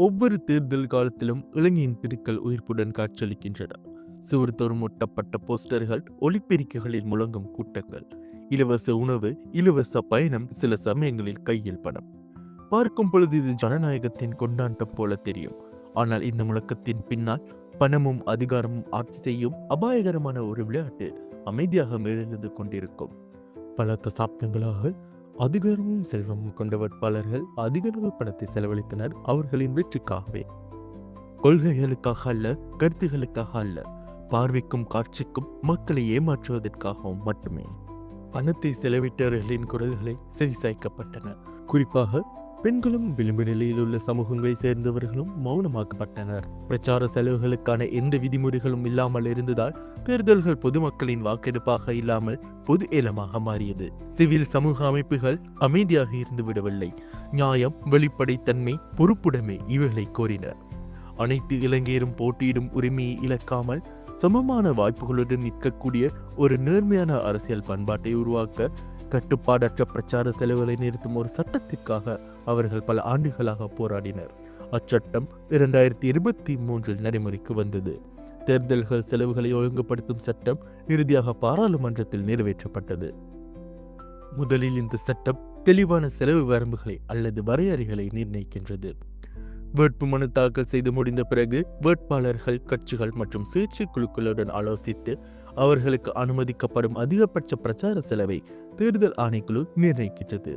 ஒவ்வொரு தேர்தல் காலத்திலும் இளைஞரின் தெருக்கள் உயிர்ப்புடன் காட்சியளிக்கின்றன. சுவர்தோறும் ஒட்டப்பட்ட போஸ்டர்கள், ஒலிபெருக்கிகளில் முழங்கும் கூட்டங்கள், இலவச உணவு, இலவச பயணம், சில சமயங்களில் கையில் பணம். பார்க்கும் பொழுது இது ஜனநாயகத்தின் கொண்டாட்டம் போல தெரியும். ஆனால் இந்த முழக்கத்தின் பின்னால் பணமும் அதிகாரமும் ஆட்சி செய்யும் அபாயகரமான ஒரு விளையாட்டு அமைதியாக மேலெழுந்து கொண்டிருக்கும். பல தசாப்தங்களாக அதிகாரமும் செல்வமும் கொண்ட வேட்பாளர்கள் அதிகளவு பணத்தை செலவழித்தனர் அவர்களின் வெற்றிக்காகவே. கொள்கைகளுக்காக அல்ல, கருத்துகளுக்காக அல்ல, பார்வைக்கும் காட்சிக்கும் மக்களை ஏமாற்றுவதற்காகவும் மட்டுமே. பணத்தை செலவிட்டவர்களின் குரல்களை செவிசாய்க்கப்பட்டன. குறிப்பாக பெண்களும் விளிம்பு நிலையில் உள்ள சமூகங்களை சேர்ந்தவர்களும் மௌனமாக்கப்பட்டனர். பிரச்சார செலவுகளுக்கான எந்த விதிமுறைகளும் இல்லாமல் இருந்ததால் தேர்தல்கள் பொதுமக்களின் வாக்கெடுப்பாக இல்லாமல் பொது ஏலமாக மாறியது. சிவில் சமூக அமைப்புகள் அமைதியாக இருந்து விடவில்லை. நியாயம், வெளிப்படைத்தன்மை, பொறுப்புடைமை இவைகளை கோரினர். அனைத்து இளைஞரும் போட்டியிடும் உரிமையை இழக்காமல் சமமான வாய்ப்புகளுடன் நிற்கக்கூடிய ஒரு நேர்மையான அரசியல் பண்பாட்டை உருவாக்க கட்டுப்பாடற்ற பிரச்சார செலவுகளை நிறுத்தும் ஒரு சட்டத்திற்காக அவர்கள் பல ஆண்டுகளாக போராடினர். அச்சட்டம் 2023 நடைமுறைக்கு வந்தது. தேர்தல்கள் செலவுகளை ஒழுங்குபடுத்தும் சட்டம் இறுதியாக பாராளுமன்றத்தில் நிறைவேற்றப்பட்டது. முதலில் இந்த சட்டம் தெளிவான செலவு வரம்புகளை அல்லது வரையறைகளை நிர்ணயிக்கின்றது. வேட்புமனு தாக்கல் செய்து முடிந்த பிறகு வேட்பாளர்கள், கட்சிகள் மற்றும் சுயேட்சை குழுக்களுடன் ஆலோசித்து அவர்களுக்கு அனுமதிக்கப்படும் அதிகபட்ச பிரச்சார செலவை தேர்தல் ஆணைக்குழு நிர்ணயிக்கின்றது.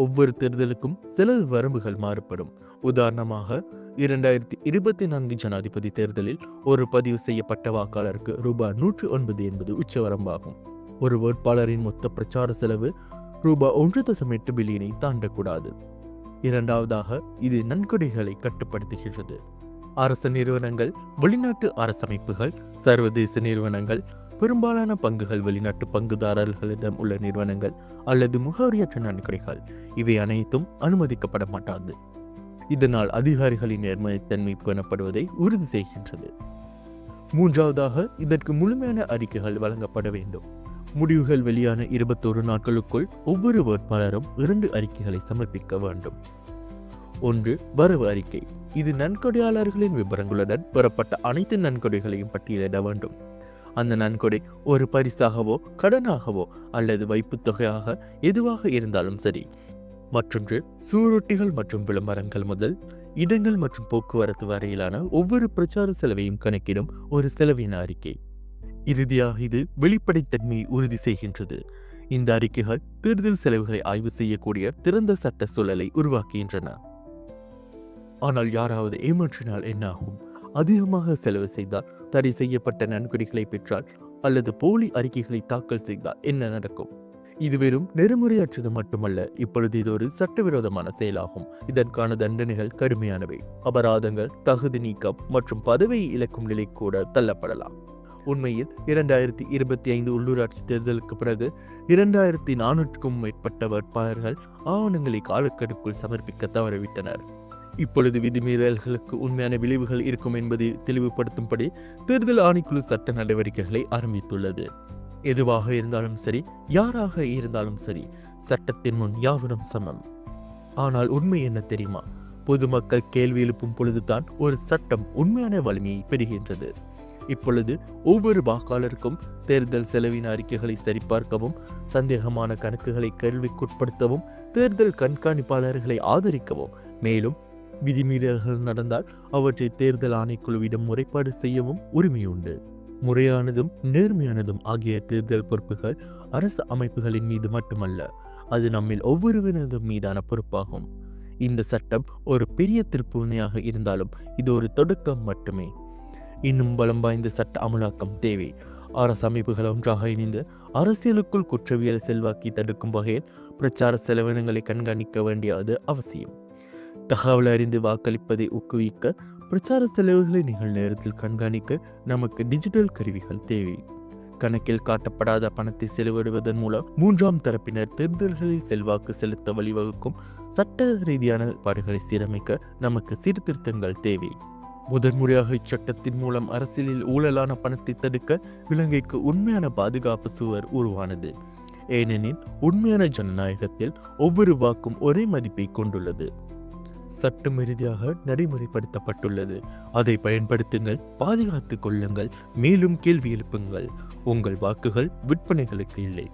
ஒவ்வொரு தேர்தலுக்கும் செலவு வரம்புகள் மாறுபடும். உதாரணமாக 2024 ஜனாதிபதி தேர்தலில் ஒரு பதிவு செய்யப்பட்ட வாக்காளருக்கு ரூபாய் 109 என்பது உச்சவரம்பாகும். ஒரு வேட்பாளரின் மொத்த பிரச்சார செலவு ரூபாய் 1.8 பில்லியனை தாண்டக்கூடாது. இரண்டாவதாக, இது நன்கொடைகளை கட்டுப்படுத்துகின்றது. அரசு நிறுவனங்கள், வெளிநாட்டு அரசமைப்புகள், சர்வதேச நிறுவனங்கள், பெரும்பாலான பங்குகள் வெளிநாட்டு பங்குதாரர்களிடம் உள்ள நிறுவனங்கள் அல்லது முகவரியற்ற நன்கொடைகள் இவை அனைத்தும் அனுமதிக்கப்பட மாட்டாது. இதனால் அதிகாரிகளின் நேர்மைத்தன்மை பேணப்படுவதை உறுதி செய்கின்றது. மூன்றாவதாக, இதற்கு முழுமையான அறிக்கைகள் வழங்கப்பட வேண்டும். முடிவுகள் வெளியான 21 நாட்களுக்குள் ஒவ்வொரு வேட்பாளரும் 2 அறிக்கைகளை சமர்ப்பிக்க வேண்டும். ஒன்று, வரவு அறிக்கை. இது நன்கொடையாளர்களின் விவரங்களுடன் பெறப்பட்ட அனைத்து நன்கொடைகளையும் பட்டியலிட வேண்டும். அந்த நன்கொடை ஒரு பரிசாகவோ, கடனாகவோ அல்லது வைப்பு தொகையாக எதுவாக இருந்தாலும் சரி. மற்றொன்று, சுவரொட்டிகள் மற்றும் விளம்பரங்கள் முதல் இடங்கள் மற்றும் போக்குவரத்து வரையிலான ஒவ்வொரு பிரச்சார செலவையும் கணக்கிடும் ஒரு செலவின அறிக்கை. இறுதியாக, இது வெளிப்படைத்தன்மையை உறுதி செய்கின்றது. இந்த அறிக்கைகள் தேர்தல் செலவுகளை ஆய்வு செய்யக்கூடிய திறந்த சட்ட சூழலை உருவாக்குகின்றன. ஆனால் யாராவது ஏமாற்றினால் என்னாகும்? அதிகமாக செலவு செய்தால், தடை செய்யப்பட்ட நன்கொடைகளை பெற்றால் அல்லது போலி அறிக்கைகளை தாக்கல் செய்தால் என்ன நடக்கும்? இது வெறும் நெறிமுறையற்றது மட்டுமல்ல, இப்பொழுது இது ஒரு சட்டவிரோதமான செயலாகும். இதற்கான தண்டனைகள் கடுமையானவை. அபராதங்கள், தகுதி நீக்கம் மற்றும் பதவியை இழக்கும் நிலை கூட தள்ளப்படலாம். உண்மையில் 2025 உள்ளூராட்சி தேர்தலுக்கு பிறகு 2400க்கும் மேற்பட்ட வேட்பாளர்கள் ஆவணங்களை காலக்கெடுக்குள் சமர்ப்பிக்க தவறிவிட்டனர். இப்பொழுது விதிமீறல்களுக்கு உண்மையான விளைவுகள் இருக்கும் என்பதை தெளிவுபடுத்தும்படி தேர்தல் ஆணைக்குழு சட்ட நடவடிக்கைகளை ஆரம்பித்துள்ளது. எதுவாக இருந்தாலும் சரி, யாராக இருந்தாலும் சரி, சட்டத்தின் முன் யாவரும் சமம். ஆனால் உண்மை என்ன தெரியுமா? பொதுமக்கள் கேள்வி எழுப்பும் பொழுதுதான் ஒரு சட்டம் உண்மையான வலிமையை பெறுகின்றது. இப்பொழுது ஒவ்வொரு வாக்காளருக்கும் தேர்தல் செலவின அறிக்கைகளை சரிபார்க்கவும், சந்தேகமான கணக்குகளை கேள்விக்குட்படுத்தவும், தேர்தல் கண்காணிப்பாளர்களை ஆதரிக்கவும், மேலும் விதிமீறல்கள் நடந்தால் அவற்றை தேர்தல் ஆணைக்குழுவிடம் முறைப்பாடு செய்யவும் உரிமையுண்டு. முறையானதும் நேர்மையானதும் ஆகிய தேர்தல் பொறுப்புகள் அரசு அமைப்புகளின் மீது மட்டுமல்ல, அது நம்மில் ஒவ்வொருவரதும் மீதான பொறுப்பாகும். இந்த சட்டம் ஒரு பெரிய திருப்புமுனையாக இருந்தாலும் இது ஒரு தொடக்கம் மட்டுமே. இன்னும் பலம் வாய்ந்த சட்ட அமலாக்கம் தேவை. அரசு அமைப்புகள் ஒன்றாக இணைந்து அரசியலுக்குள் குற்றவியல் செல்வாக்கை தடுக்கும் வகையில் பிரச்சார செலவினங்களை கண்காணிக்க வேண்டியது அவசியம். தகவல் அறிந்து வாக்களிப்பதை ஊக்குவிக்க, பிரச்சார செலவுகளை நிகழ்நேரத்தில் கண்காணிக்க நமக்கு டிஜிட்டல் கருவிகள் தேவை. கணக்கில் காட்டப்படாத பணத்தை செலவிடுவதன் மூலம் 3ஆம் தரப்பினர் தேர்தல்களில் செல்வாக்கு செலுத்த வழிவகுக்கும் சட்ட ரீதியான பாடுகளை சீரமைக்க நமக்கு சீர்திருத்தங்கள் தேவை. முதன்முறையாக இச்சட்டத்தின் மூலம் அரசியலில் ஊழலான பணத்தை தடுக்க இலங்கைக்கு உண்மையான பாதுகாப்பு சுவர் உருவானது. ஏனெனில் உண்மையான ஜனநாயகத்தில் ஒவ்வொரு வாக்கும் ஒரே மதிப்பை கொண்டுள்ளது. சட்டம் ரீதியாக நடைமுறைப்படுத்தப்பட்டுள்ளது. அதை பயன்படுத்துங்கள், பாதுகாத்துக் கொள்ளுங்கள், மேலும் கேள்வி எழுப்புங்கள். உங்கள் வாக்குகள் விற்பனைகளுக்கு இல்லை.